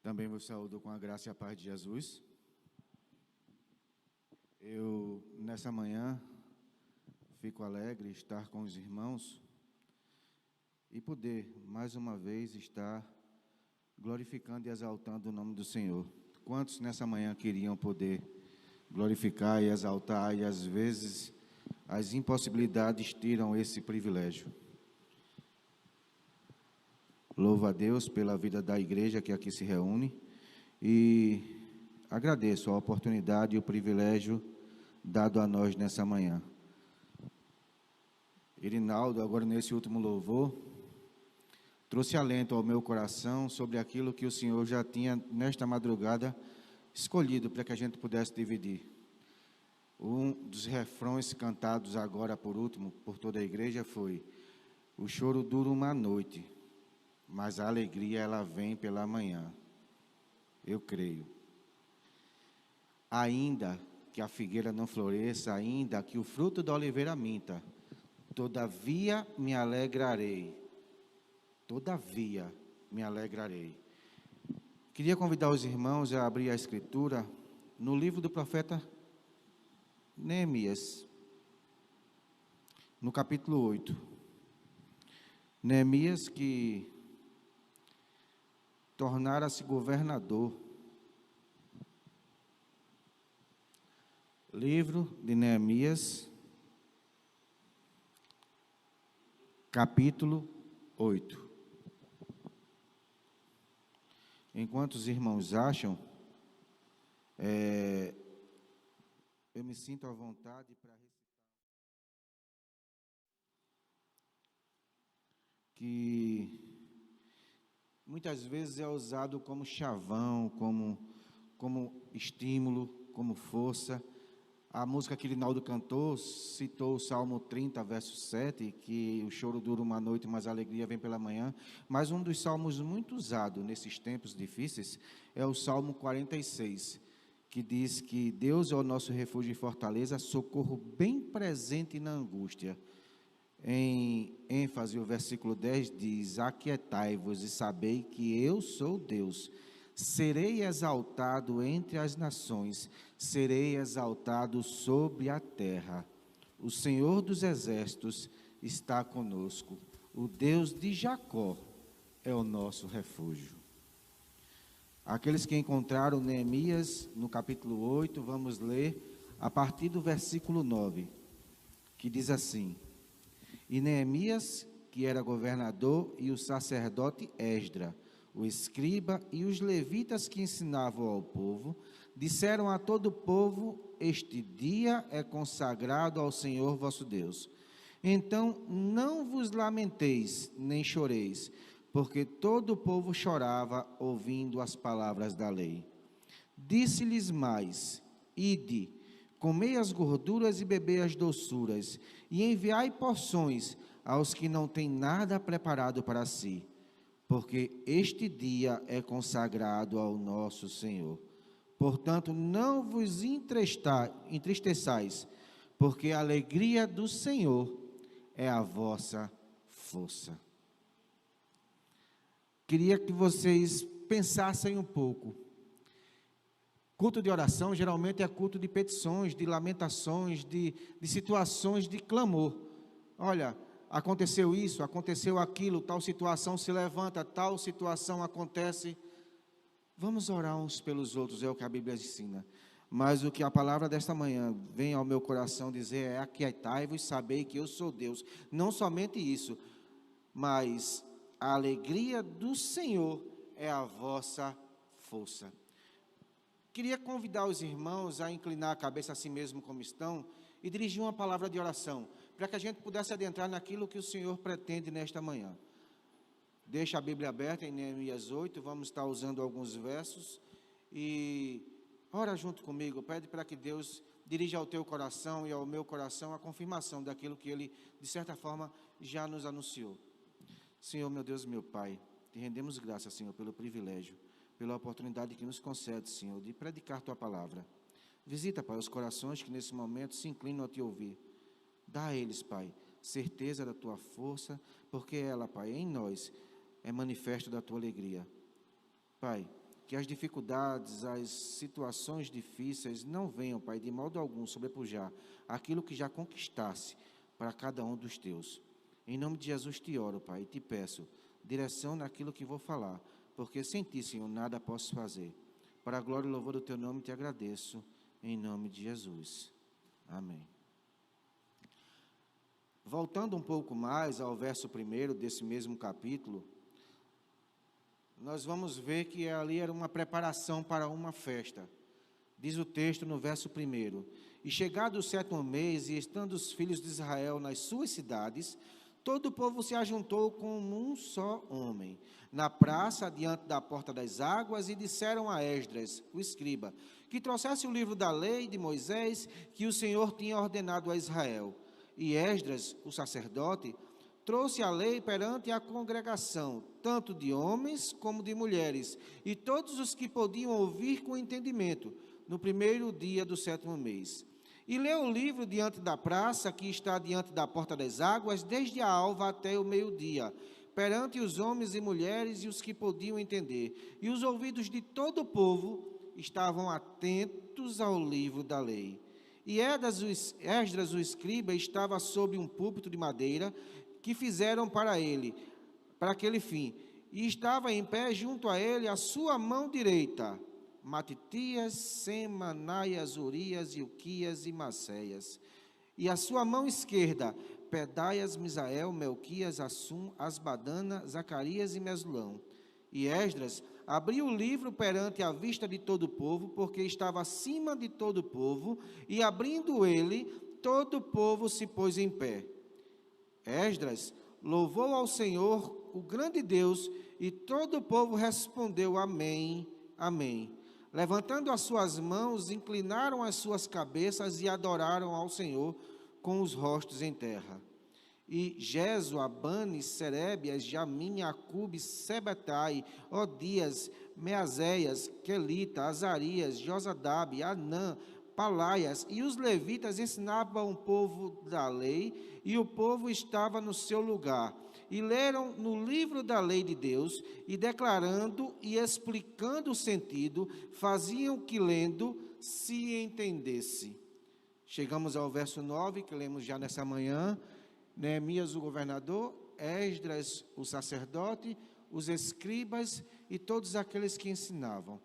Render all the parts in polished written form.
Também vos saúdo com a graça e a paz de Jesus. Eu, nessa manhã, fico alegre estar com os irmãos e poder, mais uma vez, estar glorificando e exaltando o nome do Senhor. Quantos nessa manhã queriam poder glorificar e exaltar, e às vezes as impossibilidades tiram esse privilégio? Louvo a Deus pela vida da igreja que aqui se reúne e agradeço a oportunidade e o privilégio dado a nós nessa manhã. Irinaldo, agora nesse último louvor, trouxe alento ao meu coração sobre aquilo que o Senhor já tinha, nesta madrugada, escolhido para que a gente pudesse dividir. Um dos refrões cantados agora, por último, por toda a igreja foi: o choro dura uma noite, mas a alegria ela vem pela manhã. Eu creio. Ainda que a figueira não floresça, ainda que o fruto da oliveira minta, todavia me alegrarei. Todavia me alegrarei. Queria convidar os irmãos a abrir a escritura no livro do profeta Neemias, no capítulo 8. Neemias, que tornara-se governador. Livro de Neemias, capítulo 8. Enquanto os irmãos acham, eu me sinto à vontade para recitar, que muitas vezes é usado como chavão, como estímulo, como força. A música que Irinaldo cantou citou o Salmo 30, verso 7, que o choro dura uma noite, mas a alegria vem pela manhã. Mas um dos salmos muito usado nesses tempos difíceis é o Salmo 46, que diz que Deus é o nosso refúgio e fortaleza, socorro bem presente na angústia. Em ênfase, o versículo 10 diz: aquietai-vos e sabei que eu sou Deus. Serei exaltado entre as nações, serei exaltado sobre a terra. O Senhor dos exércitos está conosco. O Deus de Jacó é o nosso refúgio. Aqueles que encontraram Neemias no capítulo 8, vamos ler a partir do versículo 9, que diz assim: E Neemias, que era governador, e o sacerdote Esdra, o escriba e os levitas que ensinavam ao povo, disseram a todo o povo: este dia é consagrado ao Senhor vosso Deus. Então não vos lamenteis, nem choreis, porque todo o povo chorava ouvindo as palavras da lei. Disse-lhes mais: ide, comei as gorduras e bebei as doçuras, e enviai porções aos que não têm nada preparado para si, porque este dia é consagrado ao nosso Senhor. Portanto, não vos entristeçais, porque a alegria do Senhor é a vossa força. Queria que vocês pensassem um pouco. Culto de oração geralmente é culto de petições, de lamentações, de situações de clamor. Olha, aconteceu isso, aconteceu aquilo, tal situação se levanta, tal situação acontece. Vamos orar uns pelos outros, é o que a Bíblia ensina. Mas o que a palavra desta manhã vem ao meu coração dizer é: aquietai-vos e sabei que eu sou Deus. Não somente isso, mas a alegria do Senhor é a vossa força. Queria convidar os irmãos a inclinar a cabeça a si mesmo como estão e dirigir uma palavra de oração, para que a gente pudesse adentrar naquilo que o Senhor pretende nesta manhã. Deixa a Bíblia aberta em Neemias 8, vamos estar usando alguns versos, e ora junto comigo, pede para que Deus dirija ao teu coração e ao meu coração a confirmação daquilo que Ele, de certa forma, já nos anunciou. Senhor, meu Deus e meu Pai, te rendemos graças, Senhor, pelo privilégio, pela oportunidade que nos concede, Senhor, de predicar Tua palavra. Visita, Pai, os corações que nesse momento se inclinam a Te ouvir. Dá a eles, Pai, certeza da Tua força, porque ela, Pai, em nós, é manifesto da Tua alegria. Pai, que as dificuldades, as situações difíceis não venham, Pai, de modo algum sobrepujar aquilo que já conquistasse para cada um dos teus. Em nome de Jesus te oro, Pai, e te peço direção naquilo que vou falar, porque sem ti, Senhor, nada posso fazer. Para a glória e louvor do teu nome te agradeço, em nome de Jesus. Amém. Voltando um pouco mais ao verso 1 desse mesmo capítulo, nós vamos ver que ali era uma preparação para uma festa. Diz o texto no verso 1: E chegado o 7º mês, e estando os filhos de Israel nas suas cidades, todo o povo se ajuntou como um só homem, na praça, diante da porta das águas, e disseram a Esdras, o escriba, que trouxesse o livro da lei de Moisés, que o Senhor tinha ordenado a Israel. E Esdras, o sacerdote, trouxe a lei perante a congregação, tanto de homens como de mulheres, e todos os que podiam ouvir com entendimento, no primeiro dia do 7º mês. E leu o livro diante da praça, que está diante da porta das águas, desde a alva até o meio-dia, perante os homens e mulheres e os que podiam entender. E os ouvidos de todo o povo estavam atentos ao livro da lei. E Esdras, o escriba, estava sobre um púlpito de madeira, que fizeram para ele, para aquele fim. E estava em pé junto a ele a sua mão direita, Matitias, Semanaias, Urias, Ilquias e Maceias. E a sua mão esquerda, Pedaias, Misael, Melquias, Assum, Asbadana, Zacarias e Mesulão. E Esdras abriu o livro perante a vista de todo o povo, porque estava acima de todo o povo, e abrindo ele, todo o povo se pôs em pé. Esdras louvou ao Senhor, o grande Deus, e todo o povo respondeu: Amém, Amém. Levantando as suas mãos, inclinaram as suas cabeças e adoraram ao Senhor com os rostos em terra. E Geso, Abane, Serebias, Jamim, Acube, Sebetai, Odias, Meazéias, Quelita, Azarias, Josadabe, Anã, Palaias, e os levitas ensinavam o povo da lei, e o povo estava no seu lugar. E leram no livro da lei de Deus, e declarando e explicando o sentido, faziam que lendo se entendesse. Chegamos ao verso 9, que lemos já nessa manhã. Neemias, o governador, Esdras, o sacerdote, os escribas e todos aqueles que ensinavam.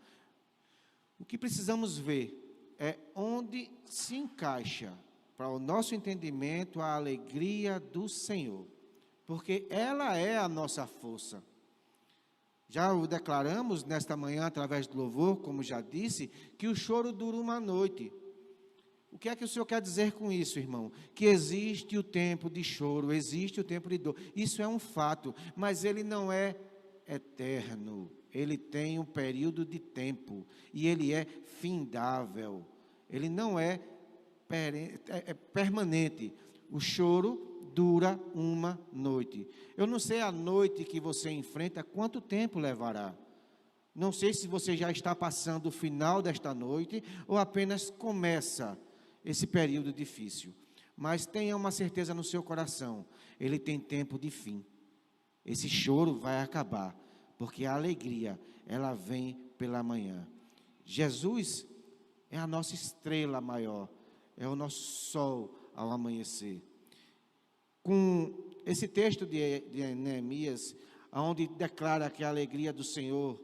O que precisamos ver é onde se encaixa, para o nosso entendimento, a alegria do Senhor, porque ela é a nossa força. Já o declaramos nesta manhã, através do louvor, como já disse, que o choro dura uma noite. O que é que o Senhor quer dizer com isso, irmão? Que existe o tempo de choro, existe o tempo de dor. Isso é um fato, mas ele não é eterno. Ele tem um período de tempo e ele é findável. Ele não é permanente. O choro dura uma noite. Eu não sei a noite que você enfrenta, quanto tempo levará. Não sei se você já está passando o final desta noite ou apenas começa esse período difícil, mas tenha uma certeza no seu coração, ele tem tempo de fim. Esse choro vai acabar, porque a alegria, ela vem pela manhã. Jesus é a nossa estrela maior, é o nosso sol ao amanhecer. Com esse texto de Neemias, onde declara que a alegria do Senhor,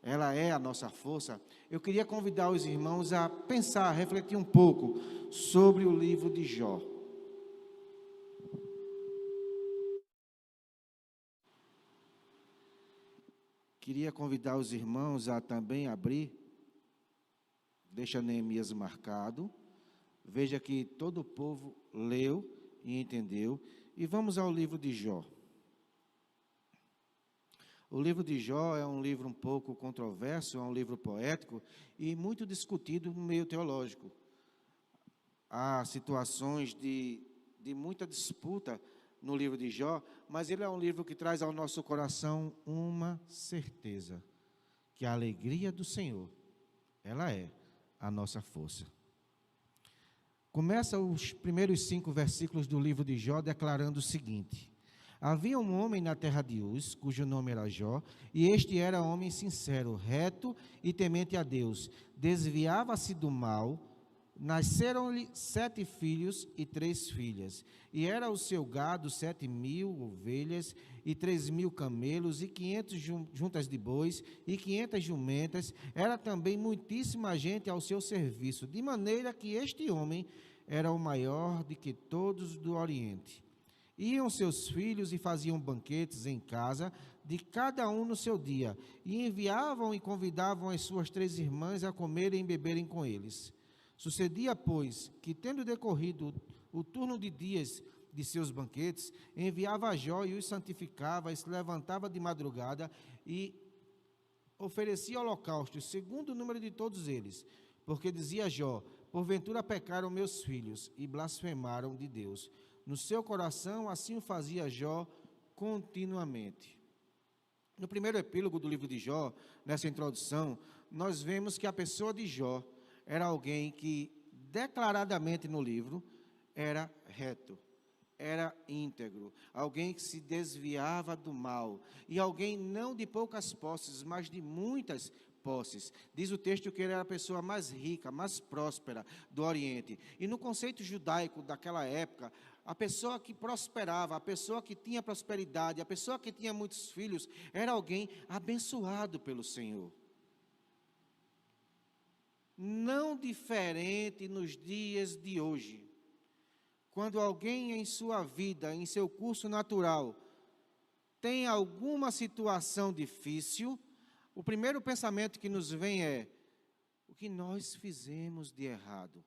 ela é a nossa força, eu queria convidar os irmãos a pensar, a refletir um pouco sobre o livro de Jó. Queria convidar os irmãos a também abrir, deixa Neemias marcado, veja que todo o povo leu e entendeu, e vamos ao livro de Jó. O livro de Jó é um livro um pouco controverso, é um livro poético e muito discutido no meio teológico. Há situações de muita disputa no livro de Jó, mas ele é um livro que traz ao nosso coração uma certeza, que a alegria do Senhor, ela é a nossa força. Começa os primeiros 5 versículos do livro de Jó declarando o seguinte: Havia um homem na terra de Uz, cujo nome era Jó, e este era homem sincero, reto e temente a Deus. Desviava-se do mal. Nasceram-lhe 7 filhos e 3 filhas. E era o seu gado 7.000 ovelhas e 3.000 camelos e 500 juntas de bois e 500 jumentas. Era também muitíssima gente ao seu serviço, de maneira que este homem era o maior de que todos do Oriente. Iam seus filhos e faziam banquetes em casa, de cada um no seu dia, e enviavam e convidavam as suas 3 irmãs a comerem e beberem com eles. Sucedia, pois, que, tendo decorrido o turno de dias de seus banquetes, enviava a Jó e os santificava, e se levantava de madrugada e oferecia holocaustos, segundo o número de todos eles. Porque dizia Jó: porventura pecaram meus filhos e blasfemaram de Deus. No seu coração, assim o fazia Jó continuamente. No primeiro epílogo do livro de Jó, nessa introdução, nós vemos que a pessoa de Jó era alguém que, declaradamente no livro, era reto, era íntegro, alguém que se desviava do mal, e alguém não de poucas posses, mas de muitas posses. Diz o texto que ele era a pessoa mais rica, mais próspera do Oriente. E no conceito judaico daquela época, a pessoa que prosperava, a pessoa que tinha prosperidade, a pessoa que tinha muitos filhos, era alguém abençoado pelo Senhor. Não diferente nos dias de hoje, quando alguém em sua vida, em seu curso natural, tem alguma situação difícil, o primeiro pensamento que nos vem é: o que nós fizemos de errado?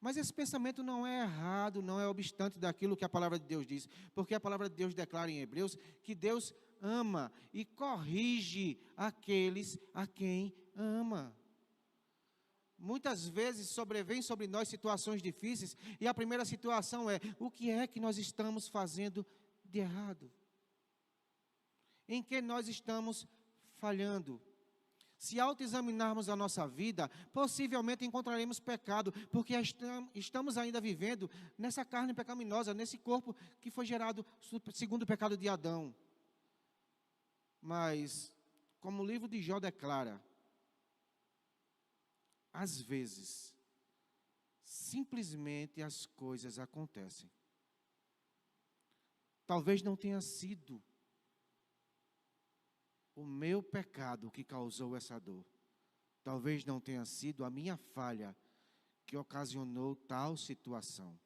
Mas esse pensamento não é errado, não é obstante daquilo que a palavra de Deus diz, porque a palavra de Deus declara em Hebreus que Deus ama e corrige aqueles a quem ama. Muitas vezes sobrevêm sobre nós situações difíceis, e a primeira situação é: o que é que nós estamos fazendo de errado? Em que nós estamos falhando? Se autoexaminarmos a nossa vida, possivelmente encontraremos pecado, porque estamos ainda vivendo nessa carne pecaminosa, nesse corpo que foi gerado segundo o pecado de Adão. Mas, como o livro de Jó declara, às vezes, simplesmente as coisas acontecem. Talvez não tenha sido o meu pecado que causou essa dor. Talvez não tenha sido a minha falha que ocasionou tal situação.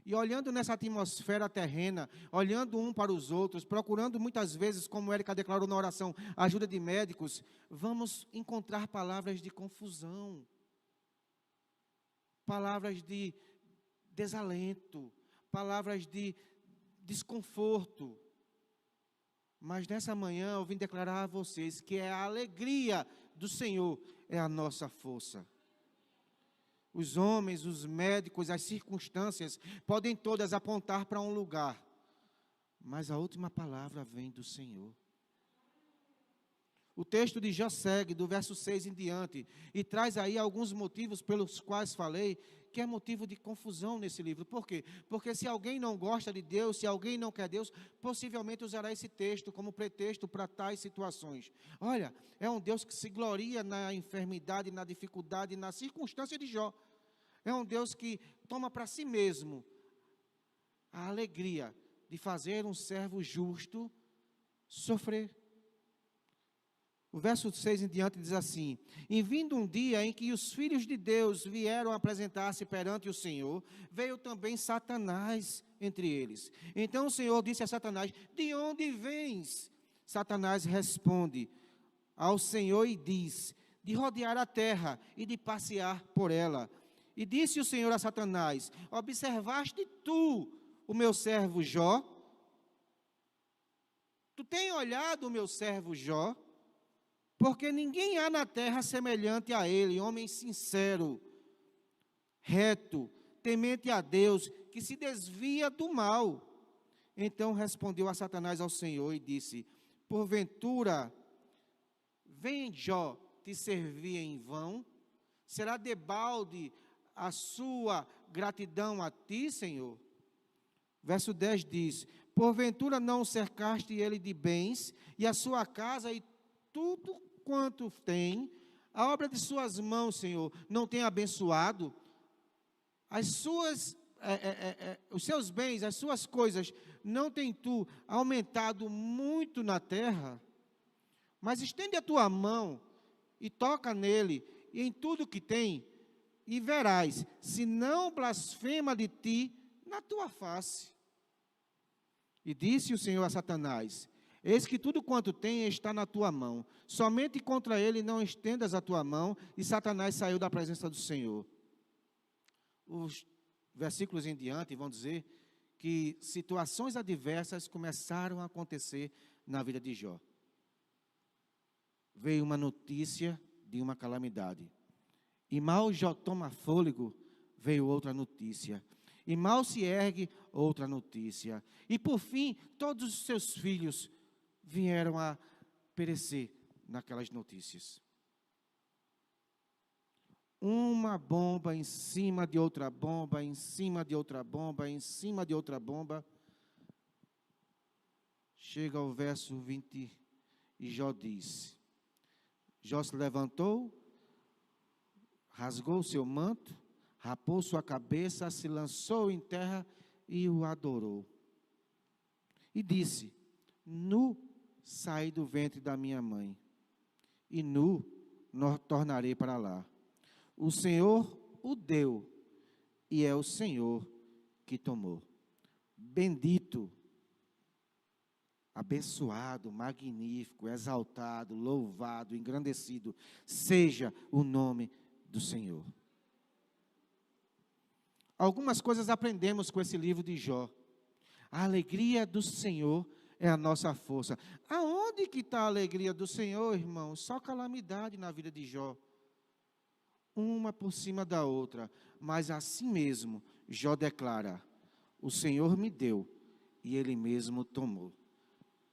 E olhando nessa atmosfera terrena, olhando um para os outros, procurando muitas vezes, como Érica declarou na oração, a ajuda de médicos, vamos encontrar palavras de confusão, palavras de desalento, palavras de desconforto. Mas nessa manhã eu vim declarar a vocês que a alegria do Senhor é a nossa força. Os homens, os médicos, as circunstâncias podem todas apontar para um lugar, mas a última palavra vem do Senhor. O texto de Jó segue, do verso 6 em diante, e traz aí alguns motivos pelos quais falei, que é motivo de confusão nesse livro. Por quê? Porque se alguém não gosta de Deus, se alguém não quer Deus, possivelmente usará esse texto como pretexto para tais situações. Olha, é um Deus que se gloria na enfermidade, na dificuldade, na circunstância de Jó. É um Deus que toma para si mesmo a alegria de fazer um servo justo sofrer. O verso 6 em diante diz assim: e vindo um dia em que os filhos de Deus vieram apresentar-se perante o Senhor, veio também Satanás entre eles. Então o Senhor disse a Satanás: de onde vens? Satanás responde ao Senhor e diz: de rodear a terra e de passear por ela. E disse o Senhor a Satanás: observaste tu o meu servo Jó? Tu tens olhado o meu servo Jó? Porque ninguém há na terra semelhante a ele, homem sincero, reto, temente a Deus, que se desvia do mal. Então respondeu a Satanás ao Senhor e disse: porventura, vem Jó te servir em vão? Será debalde a sua gratidão a ti, Senhor? Verso 10 diz: Porventura não cercaste ele de bens, e a sua casa e tudo quanto tem, a obra de suas mãos, Senhor, não tem abençoado? Os seus bens, as suas coisas, não tem tu aumentado muito na terra? Mas estende a tua mão e toca nele, e em tudo que tem, e verás, se não blasfema de ti na tua face. E disse o Senhor a Satanás: eis que tudo quanto tem está na tua mão, somente contra ele não estendas a tua mão. E Satanás saiu da presença do Senhor. Os versículos em diante vão dizer que situações adversas começaram a acontecer na vida de Jó. Veio uma notícia de uma calamidade. E mal Jó toma fôlego, veio outra notícia. E mal se ergue, outra notícia. E por fim, todos os seus filhos vieram a perecer naquelas notícias. Uma bomba em cima de outra bomba, em cima de outra bomba, em cima de outra bomba. Chega ao verso 20 e Jó diz: Jó se levantou, rasgou seu manto, rapou sua cabeça, se lançou em terra e o adorou. E disse: nu saí do ventre da minha mãe, e nu tornarei para lá. O Senhor o deu, e é o Senhor que tomou. Bendito, abençoado, magnífico, exaltado, louvado, engrandecido seja o nome do Senhor. Algumas coisas aprendemos com esse livro de Jó. A alegria do Senhor é a nossa força. Aonde que está a alegria do Senhor, irmão? Só calamidade na vida de Jó. Uma por cima da outra. Mas assim mesmo, Jó declara: o Senhor me deu e Ele mesmo tomou.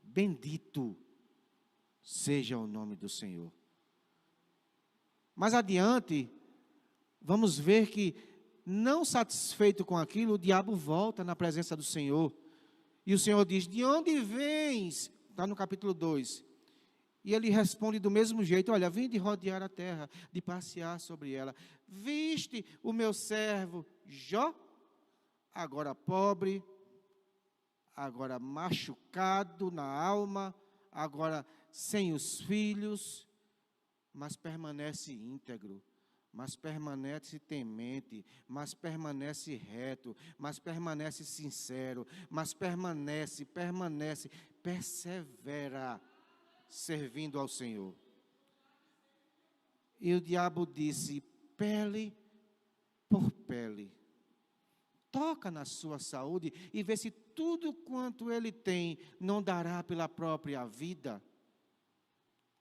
Bendito seja o nome do Senhor. Mais adiante, vamos ver que, não satisfeito com aquilo, o diabo volta na presença do Senhor. E o Senhor diz: de onde vens? Está no capítulo 2. E ele responde do mesmo jeito: olha, vim de rodear a terra, de passear sobre ela. Viste o meu servo Jó? Agora pobre, agora machucado na alma, agora sem os filhos, mas permanece íntegro, mas permanece temente, mas permanece reto, mas permanece sincero, mas persevera servindo ao Senhor. E o diabo disse: pele por pele. Toca na sua saúde e vê se tudo quanto ele tem não dará pela própria vida.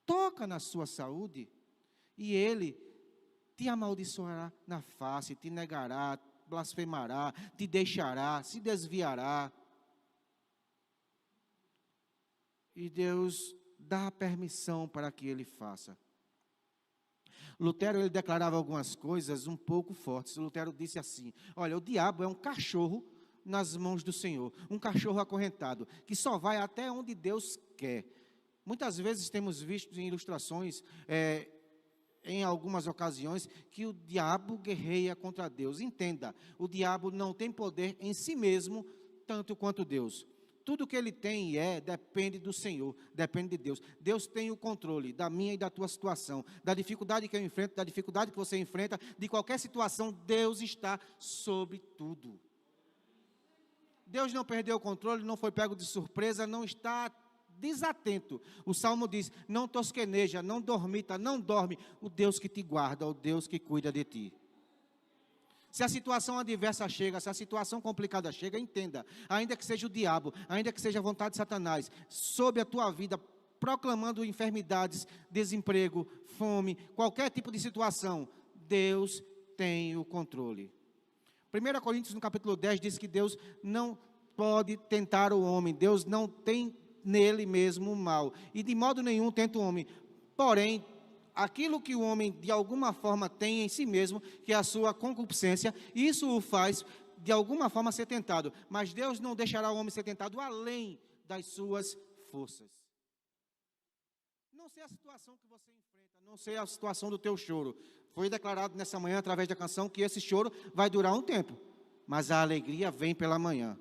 Toca na sua saúde e ele te amaldiçoará na face, te negará, blasfemará, te deixará, se desviará. E Deus dá permissão para que ele faça. Lutero, ele declarava algumas coisas um pouco fortes. Lutero disse assim: olha, o diabo é um cachorro nas mãos do Senhor, um cachorro acorrentado, que só vai até onde Deus quer. Muitas vezes temos visto em ilustrações, em algumas ocasiões, que o diabo guerreia contra Deus. Entenda, o diabo não tem poder em si mesmo, tanto quanto Deus. Tudo que ele tem depende do Senhor, depende de Deus. Deus tem o controle da minha e da tua situação, da dificuldade que eu enfrento, da dificuldade que você enfrenta, de qualquer situação. Deus está sobre tudo. Deus não perdeu o controle, não foi pego de surpresa, não está desatento. O Salmo diz: não tosqueneja, não dormita, não dorme. O Deus que te guarda, o Deus que cuida de ti. Se a situação adversa chega, se a situação complicada chega, entenda, ainda que seja o diabo, ainda que seja a vontade de Satanás, sobre a tua vida, proclamando enfermidades, desemprego, fome, qualquer tipo de situação, Deus tem o controle. 1 Coríntios, no capítulo 10, diz que Deus não pode tentar o homem, Deus não tem nele mesmo o mal, e de modo nenhum tenta o homem. Porém, aquilo que o homem de alguma forma tem em si mesmo, que é a sua concupiscência, isso o faz de alguma forma, ser tentado. Mas Deus não deixará o homem ser tentado além das suas forças. Não sei a situação que você enfrenta, não sei a situação do teu choro. Foi declarado nessa manhã, através da canção, que esse choro vai durar um tempo. Mas a alegria vem pela manhã.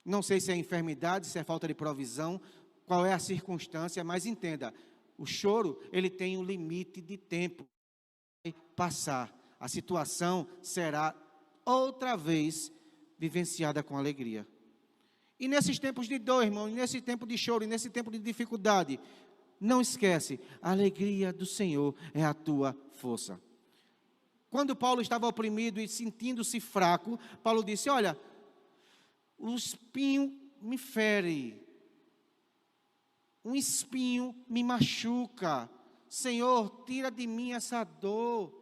Não sei se é enfermidade, se é falta de provisão, qual é a circunstância, mas entenda, o choro, ele tem um limite de tempo. Vai passar. A situação será outra vez vivenciada com alegria. E nesses tempos de dor, irmão, nesse tempo de choro, e nesse tempo de dificuldade, não esquece, a alegria do Senhor é a tua força. Quando Paulo estava oprimido e sentindo-se fraco, Paulo disse, olha, o espinho me fere, um espinho me machuca, Senhor, tira de mim essa dor.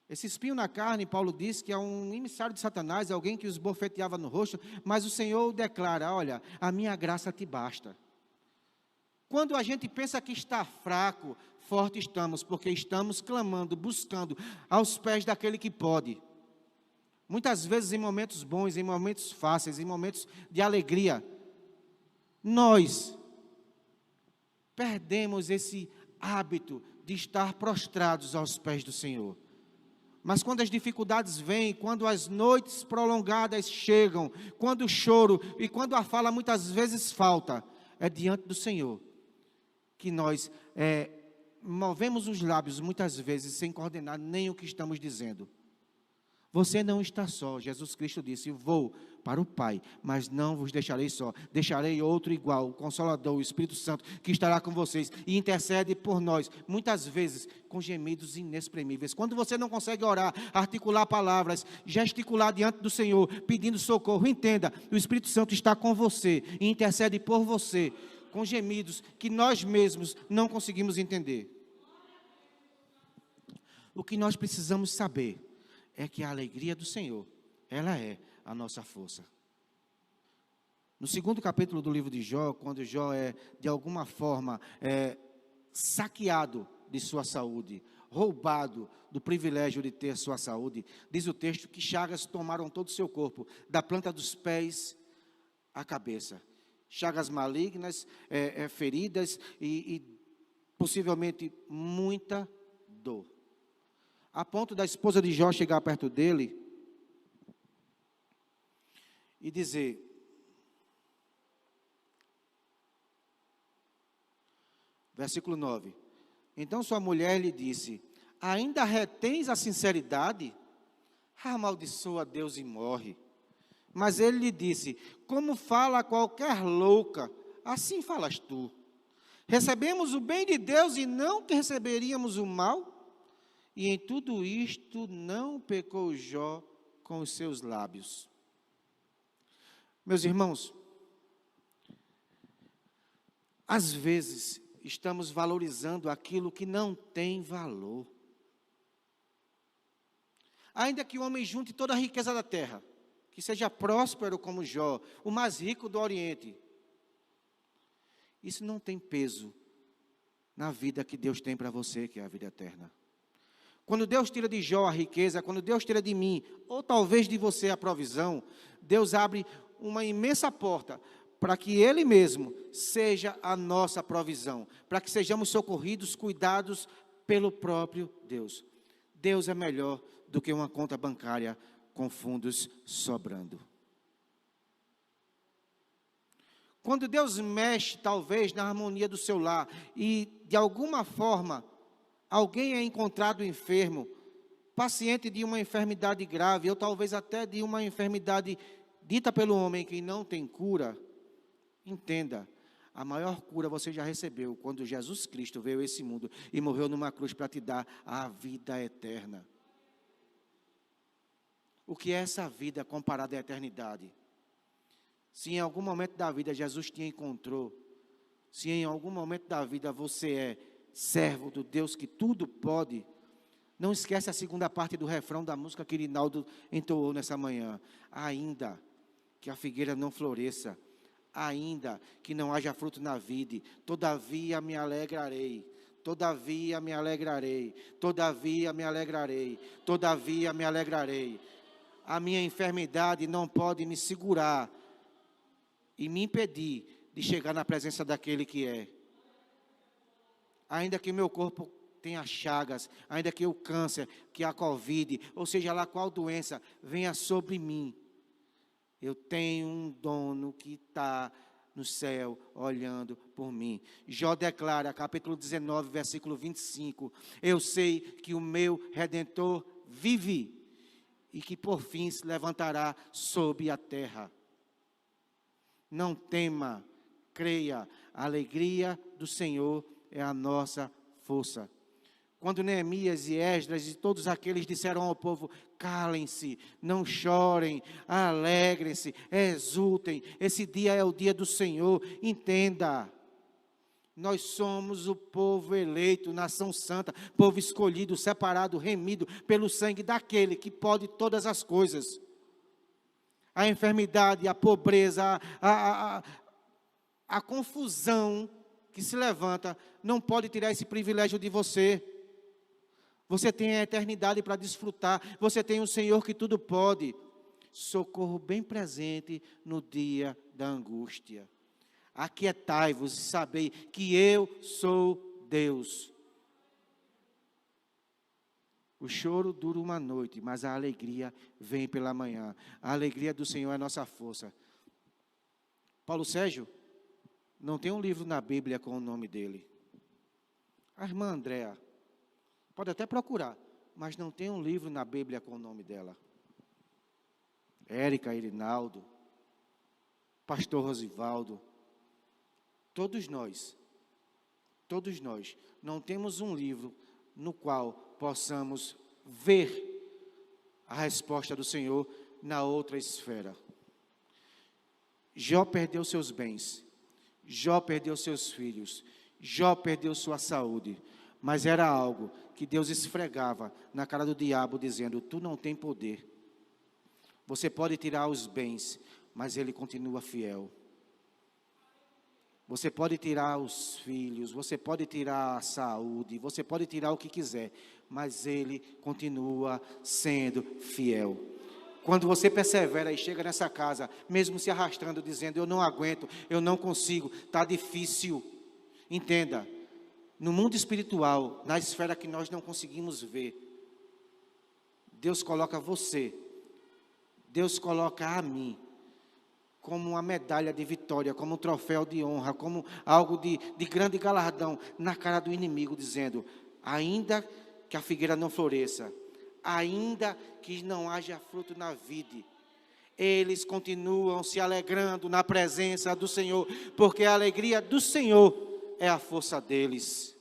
Esse espinho na carne, Paulo diz que é um emissário de Satanás, alguém que os bofeteava no rosto, mas o Senhor declara, olha, a minha graça te basta. Quando a gente pensa que está fraco, forte estamos, porque estamos clamando, buscando aos pés daquele que pode. Muitas vezes em momentos bons, em momentos fáceis, em momentos de alegria, nós perdemos esse hábito de estar prostrados aos pés do Senhor. Mas quando as dificuldades vêm, quando as noites prolongadas chegam, quando o choro e quando a fala muitas vezes falta, é diante do Senhor que nós movemos os lábios muitas vezes sem coordenar nem o que estamos dizendo. Você não está só, Jesus Cristo disse, vou para o Pai, mas não vos deixarei só, deixarei outro igual, o Consolador, o Espírito Santo, que estará com vocês e intercede por nós, muitas vezes com gemidos inexprimíveis. Quando você não consegue orar, articular palavras, gesticular diante do Senhor, pedindo socorro, entenda, o Espírito Santo está com você e intercede por você, com gemidos que nós mesmos não conseguimos entender. O que nós precisamos saber é que a alegria do Senhor, ela é a nossa força. No 2º capítulo do livro de Jó, quando Jó é, de alguma forma, saqueado de sua saúde, roubado do privilégio de ter sua saúde, diz o texto que chagas tomaram todo o seu corpo, da planta dos pés à cabeça. Chagas malignas, feridas e possivelmente muita dor. A ponto da esposa de Jó chegar perto dele e dizer, versículo 9, então sua mulher lhe disse, ainda retens a sinceridade? Amaldiçoa Deus e morre. Mas ele lhe disse, como fala qualquer louca, assim falas tu. Recebemos o bem de Deus e não que receberíamos o mal? E em tudo isto não pecou Jó com os seus lábios. Meus irmãos, às vezes estamos valorizando aquilo que não tem valor. Ainda que o homem junte toda a riqueza da terra, que seja próspero como Jó, o mais rico do Oriente, isso não tem peso na vida que Deus tem para você, que é a vida eterna. Quando Deus tira de Jó a riqueza, quando Deus tira de mim, ou talvez de você a provisão, Deus abre uma imensa porta para que Ele mesmo seja a nossa provisão, para que sejamos socorridos, cuidados pelo próprio Deus. Deus é melhor do que uma conta bancária com fundos sobrando. Quando Deus mexe, talvez, na harmonia do seu lar, e de alguma forma, alguém é encontrado enfermo, paciente de uma enfermidade grave, ou talvez até de uma enfermidade dita pelo homem que não tem cura, entenda, a maior cura você já recebeu quando Jesus Cristo veio a esse mundo e morreu numa cruz para te dar a vida eterna. O que é essa vida comparada à eternidade? Se em algum momento da vida Jesus te encontrou, se em algum momento da vida você é servo do Deus que tudo pode, não esquece a segunda parte do refrão da música que Rinaldo entoou nessa manhã. Ainda que a figueira não floresça, ainda que não haja fruto na vide, todavia me alegrarei, Todavia me alegrarei, todavia me alegrarei, todavia me alegrarei. A minha enfermidade não pode me segurar e me impedir de chegar na presença daquele que é. Ainda que meu corpo tenha chagas, ainda que o câncer, que a Covid, ou seja lá qual doença venha sobre mim, eu tenho um dono que está no céu, olhando por mim. Jó declara, capítulo 19, versículo 25, eu sei que o meu Redentor vive, e que por fim se levantará sobre a terra. Não tema, creia, a alegria do Senhor é a nossa força. Quando Neemias e Esdras e todos aqueles disseram ao povo, calem-se, não chorem, alegrem-se, exultem, esse dia é o dia do Senhor, entenda, nós somos o povo eleito, nação santa, povo escolhido, separado, remido pelo sangue daquele que pode todas as coisas. A enfermidade, a pobreza, a confusão que se levanta, não pode tirar esse privilégio de você. Você tem a eternidade para desfrutar. Você tem o Senhor que tudo pode. Socorro bem presente no dia da angústia. Aquietai-vos e sabei que eu sou Deus. O choro dura uma noite, mas a alegria vem pela manhã. A alegria do Senhor é a nossa força. Paulo Sérgio, não tem um livro na Bíblia com o nome dele. A irmã Andréa, pode até procurar, mas não tem um livro na Bíblia com o nome dela. Érica, Irinaldo, pastor Rosivaldo, todos nós, não temos um livro no qual possamos ver a resposta do Senhor na outra esfera. Jó perdeu seus bens, Jó perdeu seus filhos, Jó perdeu sua saúde, mas era algo que Deus esfregava na cara do diabo, dizendo, tu não tem poder. Você pode tirar os bens, mas ele continua fiel. Você pode tirar os filhos, você pode tirar a saúde, você pode tirar o que quiser, mas ele continua sendo fiel. Quando você persevera e chega nessa casa, mesmo se arrastando, dizendo, eu não aguento, eu não consigo, está difícil. Entenda, no mundo espiritual, na esfera que nós não conseguimos ver, Deus coloca você, Deus coloca a mim, como uma medalha de vitória, como um troféu de honra, como algo de grande galardão na cara do inimigo, dizendo, ainda que a figueira não floresça, ainda que não haja fruto na vide, eles continuam se alegrando na presença do Senhor, porque a alegria do Senhor é a força deles.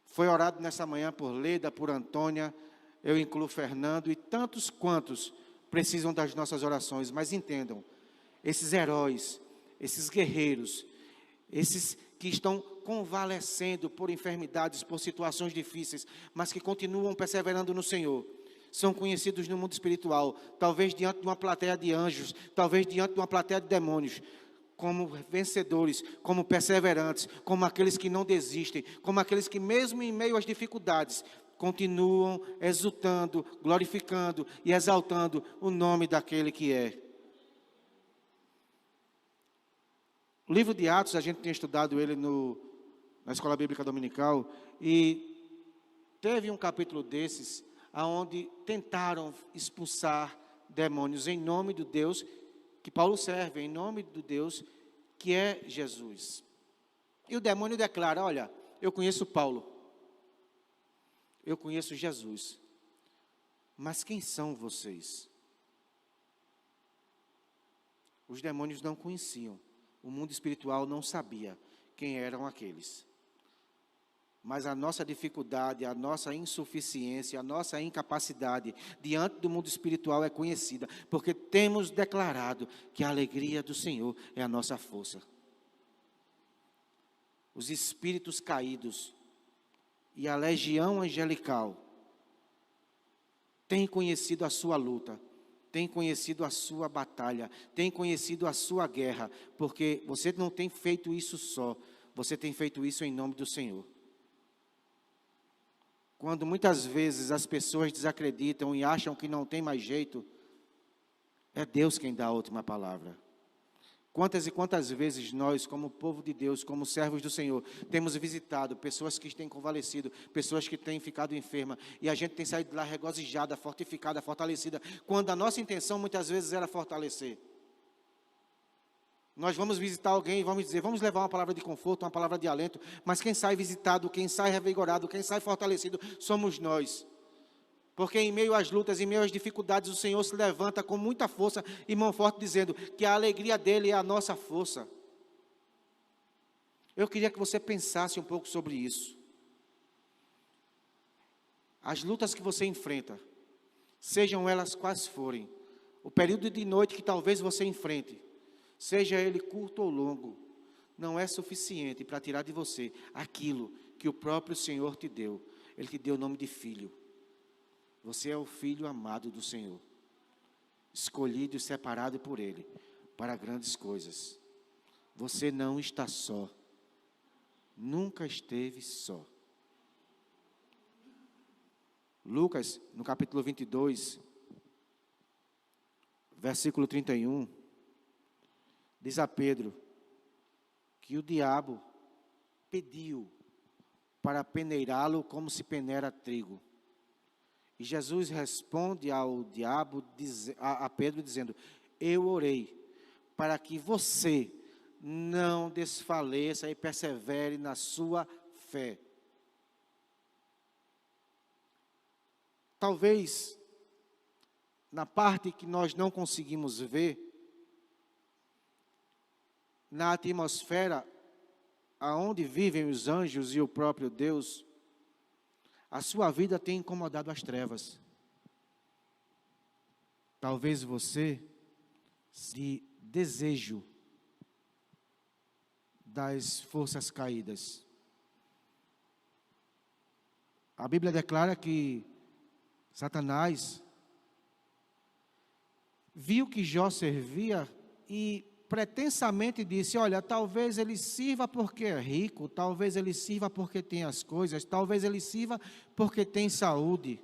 Foi orado nessa manhã por Leda, por Antônia, eu incluo Fernando e tantos quantos precisam das nossas orações, mas entendam, esses heróis, esses guerreiros, esses que estão convalescendo por enfermidades, por situações difíceis, mas que continuam perseverando no Senhor, são conhecidos no mundo espiritual, talvez diante de uma plateia de anjos, talvez diante de uma plateia de demônios, como vencedores, como perseverantes, como aqueles que não desistem, como aqueles que mesmo em meio às dificuldades, continuam exultando, glorificando e exaltando o nome daquele que é. O livro de Atos, a gente tem estudado ele na Escola Bíblica Dominical, e teve um capítulo desses, onde tentaram expulsar demônios em nome do Deus que Paulo serve, em nome do Deus que é Jesus. E o demônio declara, olha, eu conheço Paulo, eu conheço Jesus, mas quem são vocês? Os demônios não conheciam, o mundo espiritual não sabia quem eram aqueles. Mas a nossa dificuldade, a nossa insuficiência, a nossa incapacidade diante do mundo espiritual é conhecida, porque temos declarado que a alegria do Senhor é a nossa força. Os espíritos caídos e a legião angelical têm conhecido a sua luta, têm conhecido a sua batalha, têm conhecido a sua guerra, porque você não tem feito isso só, você tem feito isso em nome do Senhor. Quando muitas vezes as pessoas desacreditam e acham que não tem mais jeito, é Deus quem dá a última palavra. Quantas e quantas vezes nós, como povo de Deus, como servos do Senhor, temos visitado pessoas que têm convalescido, pessoas que têm ficado enfermas, e a gente tem saído de lá regozijada, fortificada, fortalecida, quando a nossa intenção muitas vezes era fortalecer. Nós vamos visitar alguém e vamos dizer, vamos levar uma palavra de conforto, uma palavra de alento, mas quem sai visitado, quem sai revigorado, quem sai fortalecido, somos nós. Porque em meio às lutas, em meio às dificuldades, o Senhor se levanta com muita força e mão forte, dizendo que a alegria dEle é a nossa força. Eu queria que você pensasse um pouco sobre isso. As lutas que você enfrenta, sejam elas quais forem, o período de noite que talvez você enfrente, seja ele curto ou longo, não é suficiente para tirar de você aquilo que o próprio Senhor te deu. Ele te deu o nome de filho. Você é o filho amado do Senhor, escolhido e separado por Ele para grandes coisas. Você não está só, nunca esteve só. Lucas, no capítulo 22, versículo 31, diz a Pedro que o diabo pediu para peneirá-lo como se peneira trigo. E Jesus responde ao diabo, a Pedro, dizendo: eu orei para que você não desfaleça e persevere na sua fé. Talvez, na parte que nós não conseguimos ver, na atmosfera aonde vivem os anjos e o próprio Deus, a sua vida tem incomodado as trevas. Talvez você se desejo das forças caídas. A Bíblia declara que Satanás viu que Jó servia e pretensamente disse: olha, talvez ele sirva porque é rico, talvez ele sirva porque tem as coisas, talvez ele sirva porque tem saúde.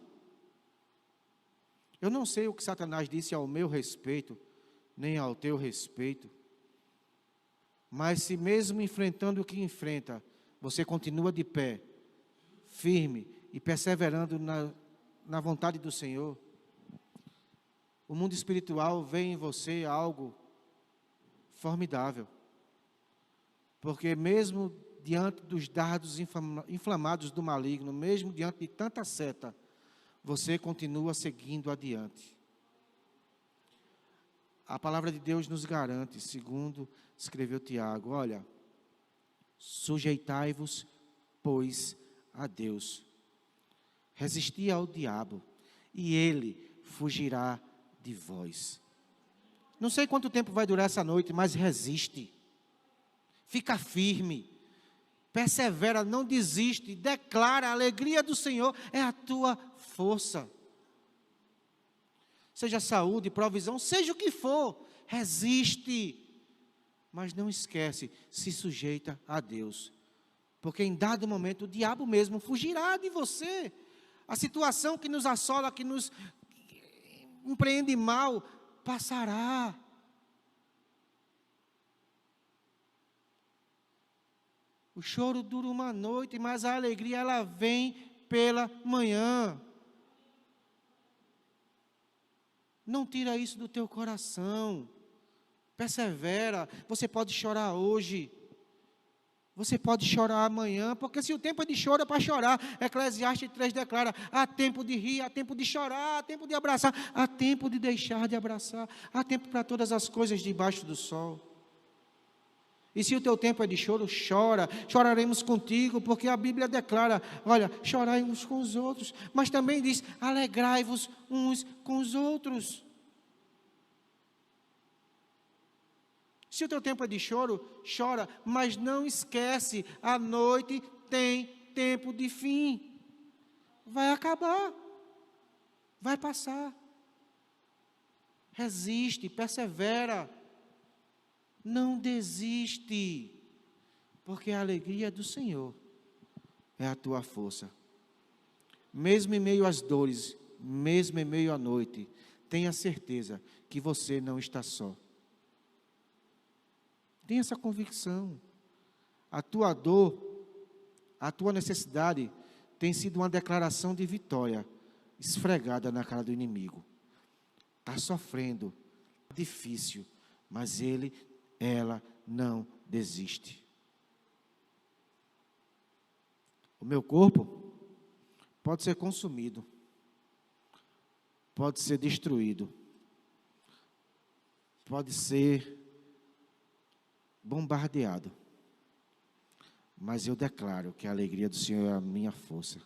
Eu não sei o que Satanás disse ao meu respeito, nem ao teu respeito, mas se mesmo enfrentando o que enfrenta, você continua de pé, firme e perseverando na vontade do Senhor, o mundo espiritual vê em você algo formidável, porque mesmo diante dos dardos inflamados do maligno, mesmo diante de tanta seta, você continua seguindo adiante. A palavra de Deus nos garante, segundo escreveu Tiago, olha, sujeitai-vos, pois, a Deus, resisti ao diabo, e ele fugirá de vós. Não sei quanto tempo vai durar essa noite, mas resiste. Fica firme. Persevera, não desiste. Declara, a alegria do Senhor é a tua força. Seja saúde, provisão, seja o que for, resiste. Mas não esquece, se sujeita a Deus. Porque em dado momento o diabo mesmo fugirá de você. A situação que nos assola, que nos empreende mal, passará. O choro dura uma noite, mas a alegria ela vem pela manhã. Não tira isso do teu coração. Persevera. Você pode chorar hoje. Você pode chorar amanhã, porque se o tempo é de choro, é para chorar. Eclesiastes 3 declara: há tempo de rir, há tempo de chorar, há tempo de abraçar, há tempo de deixar de abraçar, há tempo para todas as coisas debaixo do sol. E se o teu tempo é de choro, chora, choraremos contigo, porque a Bíblia declara, olha, chorai uns com os outros, mas também diz, alegrai-vos uns com os outros. Se o teu tempo é de choro, chora, mas não esquece, a noite tem tempo de fim. Vai acabar, vai passar. Resiste, persevera, não desiste, porque a alegria do Senhor é a tua força. Mesmo em meio às dores, mesmo em meio à noite, tenha certeza que você não está só. Tenha essa convicção. A tua dor, a tua necessidade tem sido uma declaração de vitória esfregada na cara do inimigo. Está sofrendo, difícil, mas ela não desiste. O meu corpo pode ser consumido, pode ser destruído, pode ser bombardeado, mas eu declaro que a alegria do Senhor é a minha força,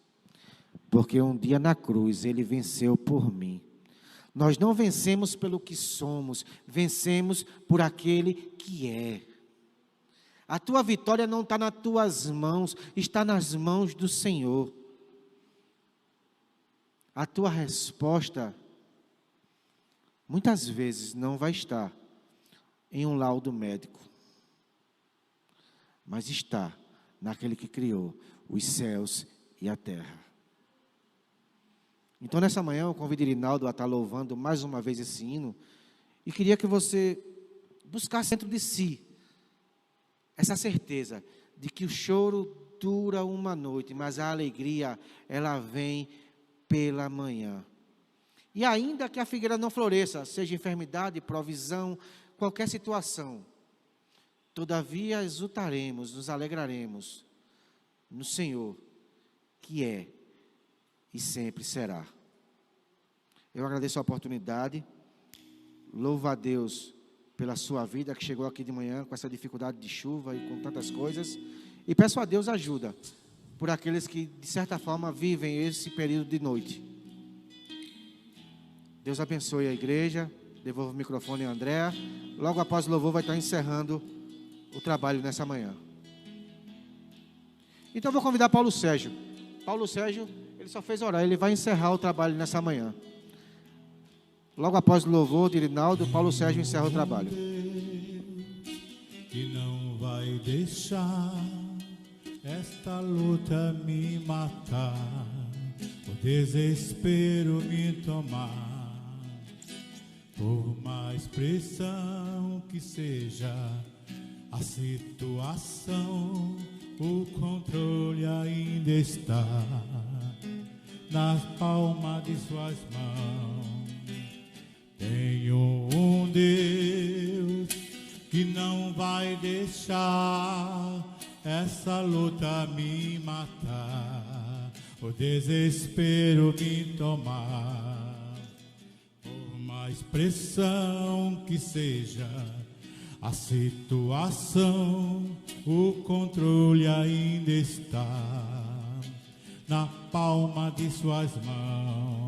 porque um dia na cruz Ele venceu por mim. Nós não vencemos pelo que somos, vencemos por aquele que é. A tua vitória não está nas tuas mãos, está nas mãos do Senhor. A tua resposta, muitas vezes, não vai estar em um laudo médico, mas está naquele que criou os céus e a terra. Então, nessa manhã, eu convido Irinaldo a estar louvando mais uma vez esse hino, e queria que você buscasse dentro de si essa certeza de que o choro dura uma noite, mas a alegria, ela vem pela manhã. E ainda que a figueira não floresça, seja enfermidade, provisão, qualquer situação, todavia exultaremos, nos alegraremos no Senhor, que é e sempre será. Eu agradeço a oportunidade, louvo a Deus pela sua vida, que chegou aqui de manhã com essa dificuldade de chuva e com tantas coisas, e peço a Deus ajuda por aqueles que, de certa forma, vivem esse período de noite. Deus abençoe a igreja, devolvo o microfone a Andréa. Logo após o louvor vai estar encerrando o trabalho nessa manhã. Então eu vou convidar Paulo Sérgio. Paulo Sérgio, ele só fez orar, ele vai encerrar o trabalho nessa manhã. Logo após o louvor de Irinaldo, Paulo Sérgio encerra o trabalho. Que não vai deixar esta luta me matar, o desespero me tomar. Por mais pressão que seja a situação, o controle ainda está nas palmas de suas mãos. Tenho um Deus que não vai deixar essa luta me matar, o desespero me tomar. Por mais pressão que seja a situação, o controle ainda está na palma de suas mãos.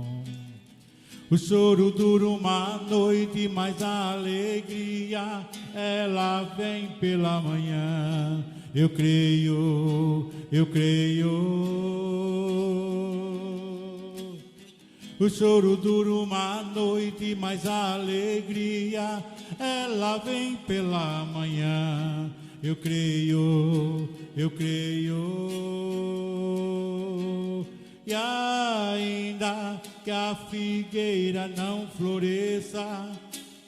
O choro dura uma noite, mas a alegria, ela vem pela manhã. Eu creio, eu creio. O choro dura uma noite, mas a alegria, ela vem pela manhã. Eu creio, eu creio. E ainda que a figueira não floresça,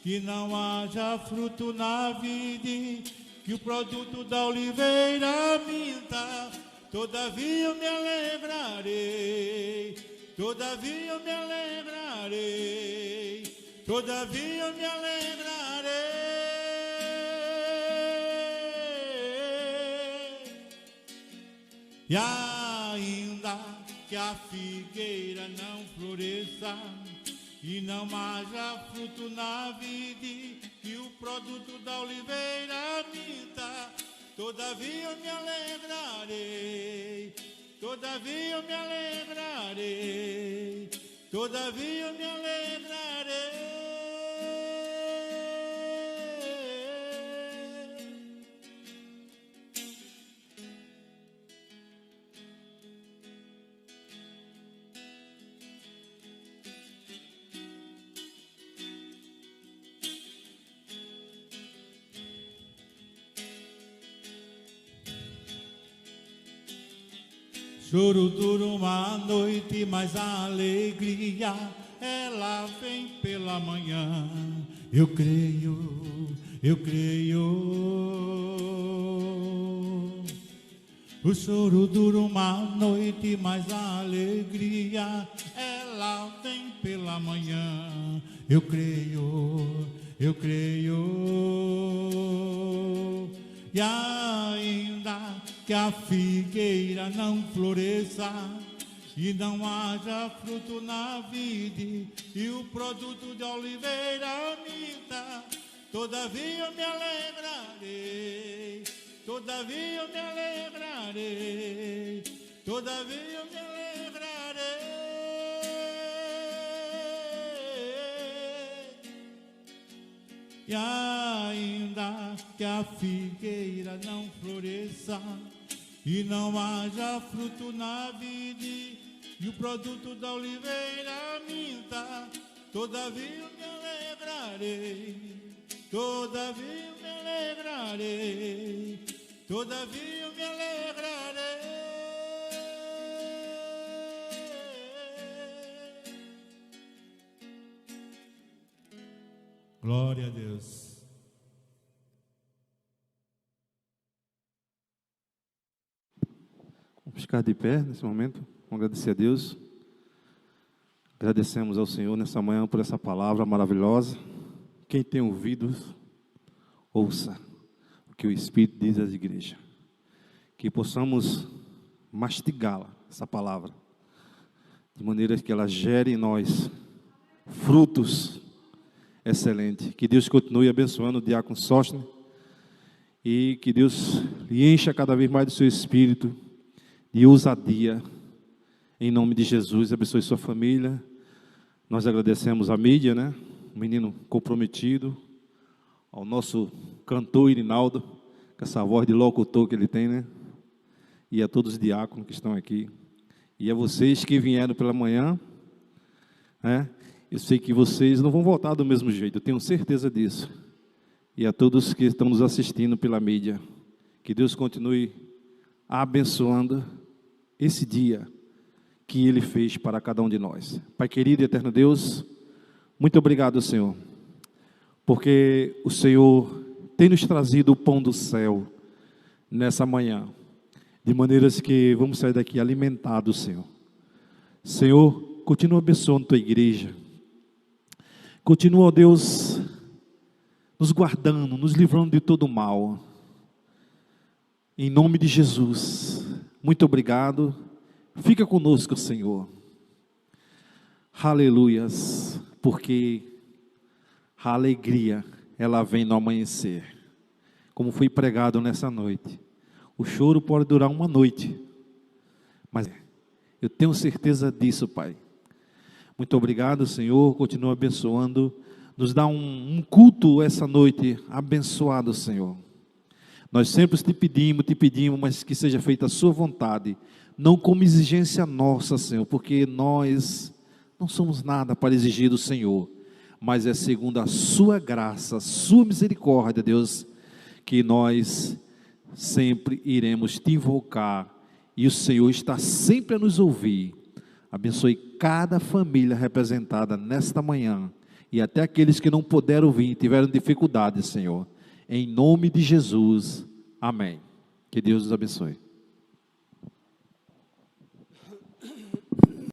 que não haja fruto na vide, que o produto da oliveira minta, todavia eu me alegrarei, todavia eu me alegrarei, todavia eu me alegrarei. E ainda que a figueira não floresça e não haja fruto na vide, e o produto da oliveira minta, todavia eu me alegrarei, todavia eu me alegrarei, todavia eu me alegrarei. Choro dura uma noite, mas a alegria, ela vem pela manhã. Eu creio, eu creio. O choro dura uma noite, mas a alegria, ela vem pela manhã. Eu creio, eu creio. E ainda que a figueira não floresça e não haja fruto na vide, e o produto de oliveira minta, todavia eu me alegrarei, todavia eu me alegrarei, todavia eu me alegrarei. E ainda que a figueira não floresça e não haja fruto na vide, e o produto da oliveira minta, todavia eu me alegrarei, todavia eu me alegrarei, todavia eu me alegrarei. Glória a Deus. Vamos ficar de pé nesse momento, vamos agradecer a Deus. Agradecemos ao Senhor nessa manhã por essa palavra maravilhosa. Quem tem ouvidos, ouça o que o Espírito diz às igrejas. Que possamos mastigá-la, essa palavra, de maneira que ela gere em nós frutos excelentes. Que Deus continue abençoando o diácono Sóstenes e que Deus lhe encha cada vez mais do seu espírito de ousadia, em nome de Jesus. Abençoe sua família. Nós agradecemos a mídia, né? Um menino comprometido, ao nosso cantor Irinaldo, com essa voz de locutor que ele tem, né? E a todos os diáconos que estão aqui, e a vocês que vieram pela manhã, né? Eu sei que vocês não vão voltar do mesmo jeito, eu tenho certeza disso. E a todos que estão nos assistindo pela mídia, que Deus continue abençoando esse dia que Ele fez para cada um de nós. Pai querido e eterno Deus, muito obrigado, Senhor, porque o Senhor tem nos trazido o pão do céu nessa manhã, de maneiras que vamos sair daqui alimentados, Senhor. Senhor, continua abençoando a Tua igreja, continua, ó Deus, nos guardando, nos livrando de todo mal, em nome de Jesus. Muito obrigado, fica conosco, Senhor, aleluias, porque a alegria, ela vem no amanhecer, como foi pregado nessa noite. O choro pode durar uma noite, mas eu tenho certeza disso, Pai. Muito obrigado, Senhor, continua abençoando, nos dá um culto essa noite abençoado, Senhor. Nós sempre te pedimos, mas que seja feita a sua vontade, não como exigência nossa, Senhor, porque nós não somos nada para exigir do Senhor, mas é segundo a sua graça, a sua misericórdia, Deus, que nós sempre iremos te invocar, e o Senhor está sempre a nos ouvir. Abençoe cada família representada nesta manhã, e até aqueles que não puderam vir, tiveram dificuldade, Senhor, em nome de Jesus, amém. Que Deus os abençoe.